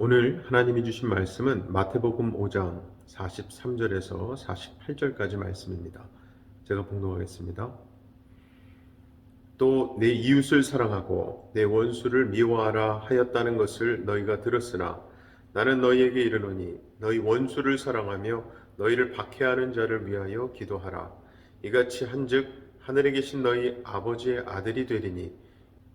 오늘 하나님이 주신 말씀은 마태복음 5장 43절에서 48절까지 말씀입니다. 제가 봉독하겠습니다. 또 내 이웃을 사랑하고 내 원수를 미워하라 하였다는 것을 너희가 들었으나 나는 너희에게 이르노니 너희 원수를 사랑하며 너희를 박해하는 자를 위하여 기도하라. 이같이 한즉 하늘에 계신 너희 아버지의 아들이 되리니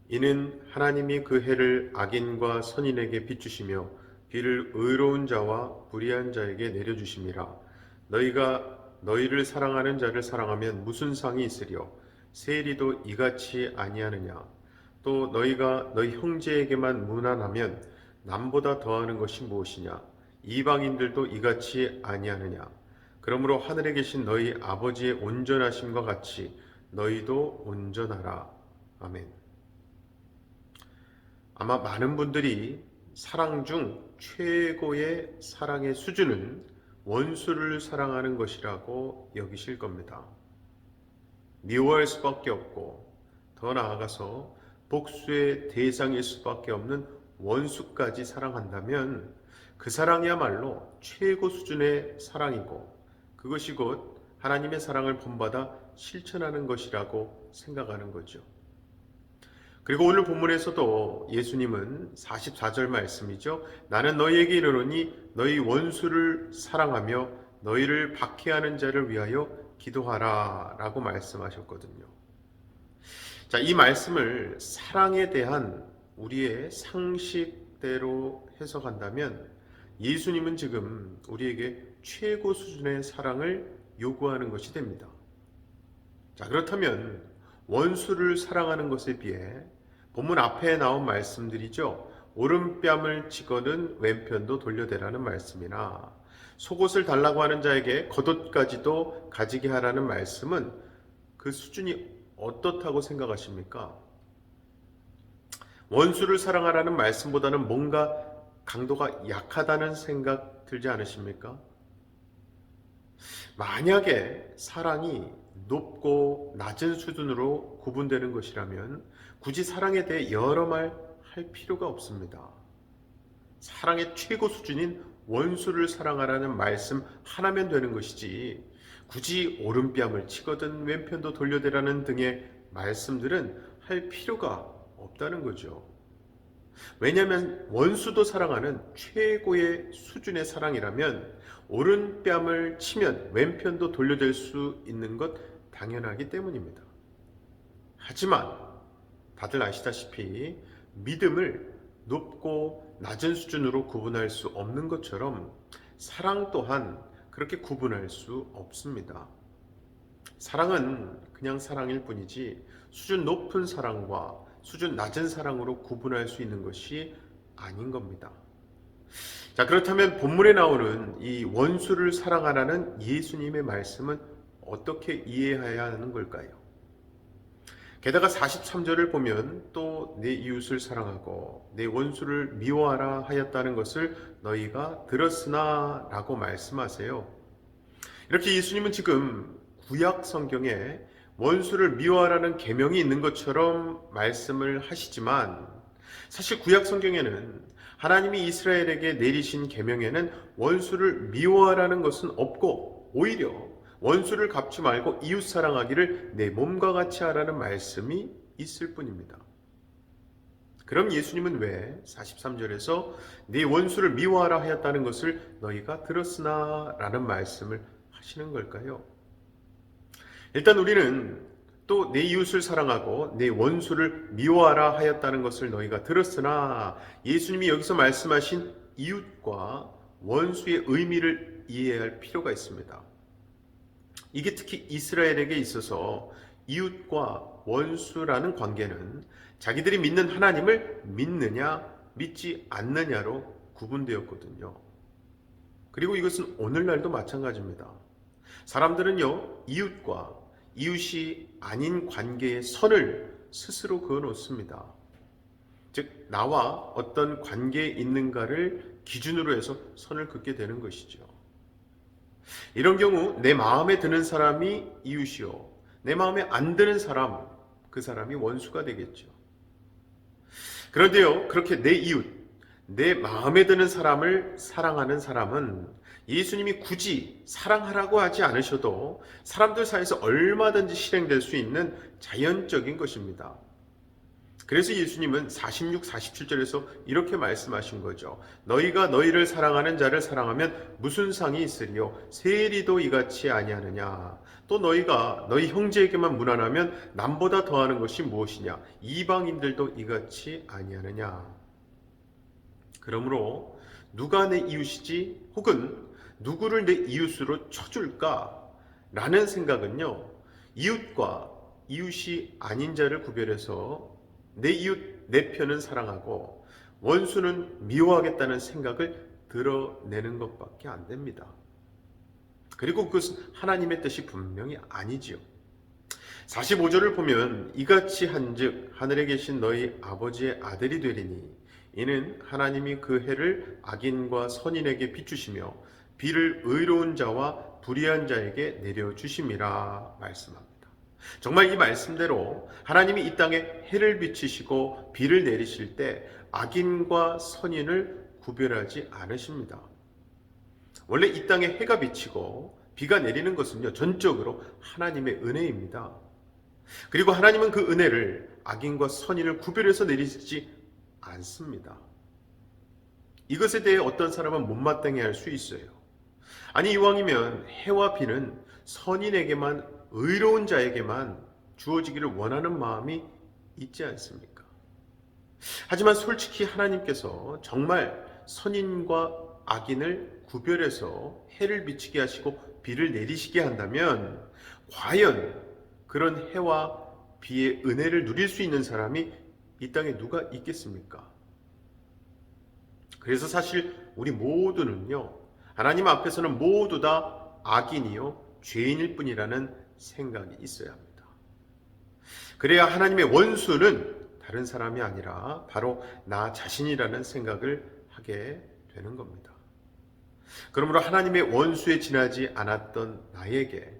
이는 하나님이 그 해를 악인과 선인에게 비추시며 비를 의로운 자와 불의한 자에게 내려주심이라. 너희가 너희를 사랑하는 자를 사랑하면 무슨 상이 있으리요? 세리도 이같이 아니하느냐? 또 너희가 너희 형제에게만 무난하면 남보다 더하는 것이 무엇이냐? 이방인들도 이같이 아니하느냐? 그러므로 하늘에 계신 너희 아버지의 온전하심과 같이 너희도 온전하라. 아멘. 아마 많은 분들이 사랑 중 최고의 사랑의 수준은 원수를 사랑하는 것이라고 여기실 겁니다. 미워할 수밖에 없고 더 나아가서 복수의 대상일 수밖에 없는 원수까지 사랑한다면 그 사랑이야말로 최고 수준의 사랑이고 그것이 곧 하나님의 사랑을 본받아 실천하는 것이라고 생각하는 거죠. 그리고 오늘 본문에서도 예수님은 44절 말씀이죠. 나는 너희에게 이르노니 너희 원수를 사랑하며 너희를 박해하는 자를 위하여 기도하라 라고 말씀하셨거든요. 자, 이 말씀을 사랑에 대한 우리의 상식대로 해석한다면 예수님은 지금 우리에게 최고 수준의 사랑을 요구하는 것이 됩니다. 자, 그렇다면 원수를 사랑하는 것에 비해 본문 앞에 나온 말씀들이죠. 오른뺨을 치거든 왼편도 돌려대라는 말씀이나 속옷을 달라고 하는 자에게 겉옷까지도 가지게 하라는 말씀은 그 수준이 어떻다고 생각하십니까? 원수를 사랑하라는 말씀보다는 뭔가 강도가 약하다는 생각 들지 않으십니까? 만약에 사랑이 높고 낮은 수준으로 구분되는 것이라면 굳이 사랑에 대해 여러 말 할 필요가 없습니다. 사랑의 최고 수준인 원수를 사랑하라는 말씀 하나면 되는 것이지 굳이 오른뺨을 치거든 왼편도 돌려대라는 등의 말씀들은 할 필요가 없다는 거죠. 왜냐하면 원수도 사랑하는 최고의 수준의 사랑이라면 오른뺨을 치면 왼편도 돌려댈 수 있는 것 당연하기 때문입니다. 하지만 다들 아시다시피 믿음을 높고 낮은 수준으로 구분할 수 없는 것처럼 사랑 또한 그렇게 구분할 수 없습니다. 사랑은 그냥 사랑일 뿐이지 수준 높은 사랑과 수준 낮은 사랑으로 구분할 수 있는 것이 아닌 겁니다. 자, 그렇다면 본문에 나오는 이 원수를 사랑하라는 예수님의 말씀은 어떻게 이해해야 하는 걸까요? 게다가 43절을 보면 또 내 이웃을 사랑하고 내 원수를 미워하라 하였다는 것을 너희가 들었으나 라고 말씀하세요. 이렇게 예수님은 지금 구약 성경에 원수를 미워하라는 계명이 있는 것처럼 말씀을 하시지만 사실 구약 성경에는 하나님이 이스라엘에게 내리신 계명에는 원수를 미워하라는 것은 없고 오히려 원수를 갚지 말고 이웃 사랑하기를 내 몸과 같이 하라는 말씀이 있을 뿐입니다. 그럼 예수님은 왜 43절에서 네 원수를 미워하라 하였다는 것을 너희가 들었으나 라는 말씀을 하시는 걸까요? 일단 우리는 또 내 이웃을 사랑하고 내 원수를 미워하라 하였다는 것을 너희가 들었으나 예수님이 여기서 말씀하신 이웃과 원수의 의미를 이해할 필요가 있습니다. 이게 특히 이스라엘에게 있어서 이웃과 원수라는 관계는 자기들이 믿는 하나님을 믿느냐 믿지 않느냐로 구분되었거든요. 그리고 이것은 오늘날도 마찬가지입니다. 사람들은요, 이웃과 이웃이 아닌 관계의 선을 스스로 그어놓습니다. 즉 나와 어떤 관계에 있는가를 기준으로 해서 선을 긋게 되는 것이죠. 이런 경우 내 마음에 드는 사람이 이웃이요, 내 마음에 안 드는 사람, 그 사람이 원수가 되겠죠. 그런데요, 그렇게 내 이웃, 내 마음에 드는 사람을 사랑하는 사람은 예수님이 굳이 사랑하라고 하지 않으셔도 사람들 사이에서 얼마든지 실행될 수 있는 자연적인 것입니다. 그래서 예수님은 46, 47절에서 이렇게 말씀하신 거죠. 너희가 너희를 사랑하는 자를 사랑하면 무슨 상이 있으리요? 세리도 이같이 아니하느냐? 또 너희가 너희 형제에게만 무난하면 남보다 더하는 것이 무엇이냐? 이방인들도 이같이 아니하느냐? 그러므로 누가 내 이웃이지? 혹은 누구를 내 이웃으로 쳐줄까? 라는 생각은요, 이웃과 이웃이 아닌 자를 구별해서 내 이웃 내 편은 사랑하고 원수는 미워하겠다는 생각을 드러내는 것밖에 안 됩니다. 그리고 그것은 하나님의 뜻이 분명히 아니지요. 45절을 보면 이같이 한즉 하늘에 계신 너희 아버지의 아들이 되리니 이는 하나님이 그 해를 악인과 선인에게 비추시며 비를 의로운 자와 불의한 자에게 내려주심이라 말씀합니다. 정말 이 말씀대로 하나님이 이 땅에 해를 비치시고 비를 내리실 때 악인과 선인을 구별하지 않으십니다. 원래 이 땅에 해가 비치고 비가 내리는 것은요, 전적으로 하나님의 은혜입니다. 그리고 하나님은 그 은혜를 악인과 선인을 구별해서 내리지 않습니다. 이것에 대해 어떤 사람은 못마땅해 할 수 있어요. 아니, 이왕이면 해와 비는 선인에게만, 의로운 자에게만 주어지기를 원하는 마음이 있지 않습니까? 하지만 솔직히 하나님께서 정말 선인과 악인을 구별해서 해를 비치게 하시고 비를 내리시게 한다면 과연 그런 해와 비의 은혜를 누릴 수 있는 사람이 이 땅에 누가 있겠습니까? 그래서 사실 우리 모두는요, 하나님 앞에서는 모두 다 악인이요 죄인일 뿐이라는 생각이 있어야 합니다. 그래야 하나님의 원수는 다른 사람이 아니라 바로 나 자신이라는 생각을 하게 되는 겁니다. 그러므로 하나님의 원수에 지나지 않았던 나에게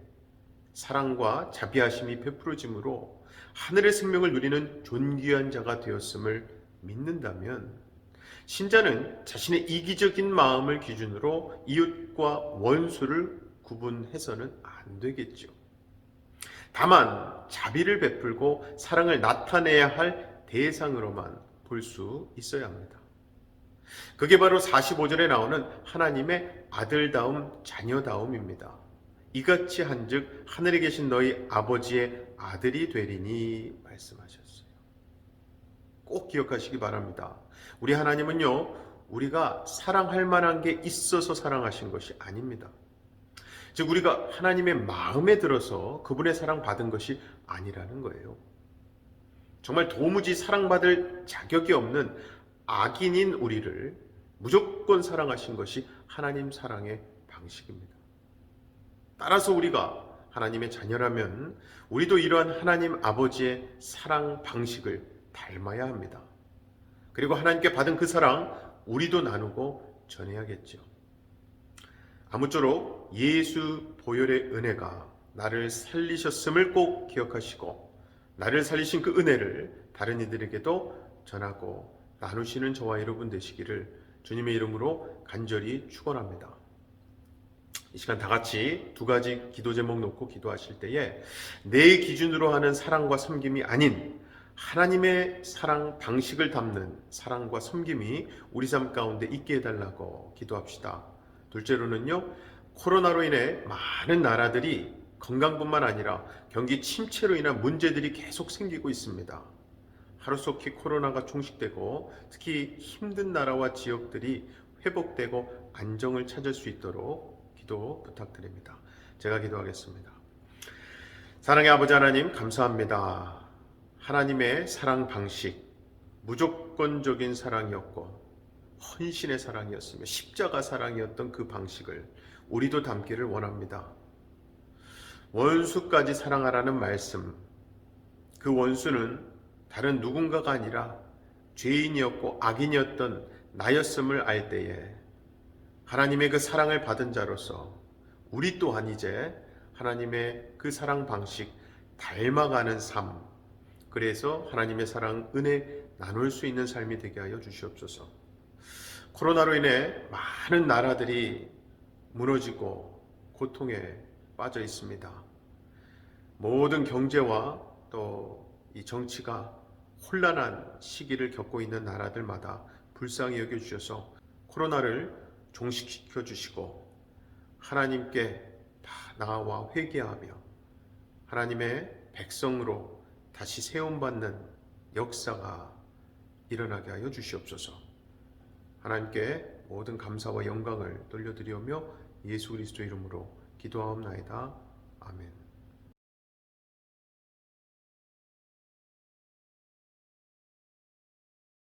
사랑과 자비하심이 베풀어짐으로 하늘의 생명을 누리는 존귀한 자가 되었음을 믿는다면 신자는 자신의 이기적인 마음을 기준으로 이웃과 원수를 구분해서는 안 되겠죠. 다만 자비를 베풀고 사랑을 나타내야 할 대상으로만 볼 수 있어야 합니다. 그게 바로 45절에 나오는 하나님의 아들다움, 자녀다움입니다. 이같이 한즉 하늘에 계신 너희 아버지의 아들이 되리니 말씀하셨어요. 꼭 기억하시기 바랍니다. 우리 하나님은요, 우리가 사랑할 만한 게 있어서 사랑하신 것이 아닙니다. 즉 우리가 하나님의 마음에 들어서 그분의 사랑받은 것이 아니라는 거예요. 정말 도무지 사랑받을 자격이 없는 악인인 우리를 무조건 사랑하신 것이 하나님 사랑의 방식입니다. 따라서 우리가 하나님의 자녀라면 우리도 이러한 하나님 아버지의 사랑 방식을 닮아야 합니다. 그리고 하나님께 받은 그 사랑 우리도 나누고 전해야겠죠. 아무쪼록 예수 보혈의 은혜가 나를 살리셨음을 꼭 기억하시고 나를 살리신 그 은혜를 다른 이들에게도 전하고 나누시는 저와 여러분 되시기를 주님의 이름으로 간절히 축원합니다. 이 시간 다 같이 두 가지 기도 제목 놓고 기도하실 때에 내 기준으로 하는 사랑과 섬김이 아닌 하나님의 사랑 방식을 담는 사랑과 섬김이 우리 삶 가운데 있게 해달라고 기도합시다. 둘째로는요, 코로나로 인해 많은 나라들이 건강뿐만 아니라 경기 침체로 인한 문제들이 계속 생기고 있습니다. 하루속히 코로나가 종식되고 특히 힘든 나라와 지역들이 회복되고 안정을 찾을 수 있도록 기도 부탁드립니다. 제가 기도하겠습니다. 사랑의 아버지 하나님, 감사합니다. 하나님의 사랑 방식, 무조건적인 사랑이었고 헌신의 사랑이었으며 십자가 사랑이었던 그 방식을 우리도 담기를 원합니다. 원수까지 사랑하라는 말씀, 그 원수는 다른 누군가가 아니라 죄인이었고 악인이었던 나였음을 알 때에 하나님의 그 사랑을 받은 자로서 우리 또한 이제 하나님의 그 사랑 방식 닮아가는 삶, 그래서 하나님의 사랑 은혜 나눌 수 있는 삶이 되게 하여 주시옵소서. 코로나로 인해 많은 나라들이 무너지고 고통에 빠져 있습니다. 모든 경제와 또 이 정치가 혼란한 시기를 겪고 있는 나라들마다 불쌍히 여겨주셔서 코로나를 종식시켜 주시고 하나님께 다 나아와 회개하며 하나님의 백성으로 다시 세움받는 역사가 일어나게 하여 주시옵소서. 하나님께 모든 감사와 영광을 돌려드리오며 예수 그리스도 이름으로 기도하옵나이다. 아멘.